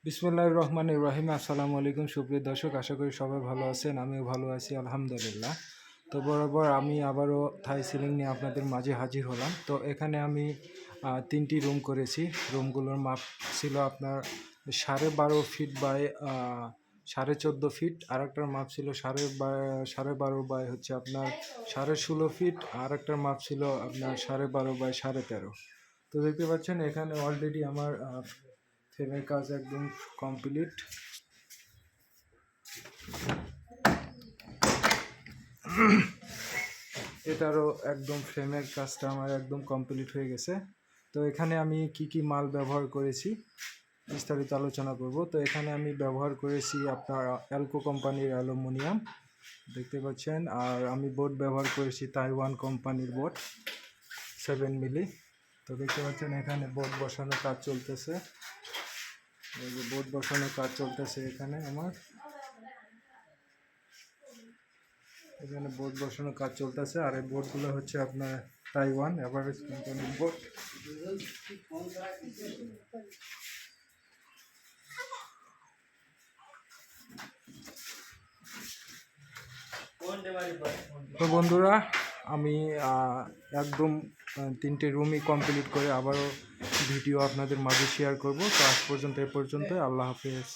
বিসমিল্লাহির রহমানির রহিম। আসসালামু আলাইকুম সুপ্রিয় দর্শক, আশা করি সবাই ভালো আছেন। আমিও ভালো আছি আলহামদুলিল্লাহ। তো বরাবর আমি আবারও থাই সিলিং নিয়ে আপনাদের মাঝে হাজির হলাম। তো এখানে আমি 3টি রুম করেছি। রুমগুলোর মাপ ছিল আপনার 12.5 ফিট বাই 14.5 ফিট। আরেকটার মাপ ছিল 12.5 বাই হচ্ছে আপনার 16.5 ফিট। আরেকটার মাপ ছিল আপনার 12.5 বাই 13.5। তো দেখতে পাচ্ছেন এখানে অলরেডি আমার ফ্রেমের কাজ একদম কমপ্লিট। এটারও একদম ফ্রেমের কাজটা আমার একদম কমপ্লিট হয়ে গেছে। তো এখানে আমি কি কি মাল ব্যবহার করেছি বিস্তারিত আলোচনা করব। তো এখানে আমি ব্যবহার করেছি আপনার অ্যালকো কোম্পানির অ্যালুমিনিয়াম দেখতে পাচ্ছেন। আর আমি বোর্ড ব্যবহার করেছি তাইওয়ান কোম্পানির বোর্ড 7 মিলি। তো দেখতে পাচ্ছেন এখানে বোর্ড বসানোর কাজ চলতেছে। এই যে বোর্ড বসানোর কাজ চলতেছে এখানে আমার এখানে বোর্ড বসানোর কাজ চলতেছে। আর এই বোর্ডগুলো হচ্ছে আপনার তাইওয়ান এভারেজ কোম্পানির বোর্ড। তো বন্ধুরা, আমি একদম 3টে রুমই কমপ্লিট করে আবারও ভিডিও আপনাদের মাঝে শেয়ার করব। তো আজ পর্যন্ত এ পর্যন্ত। আল্লাহ হাফেজ।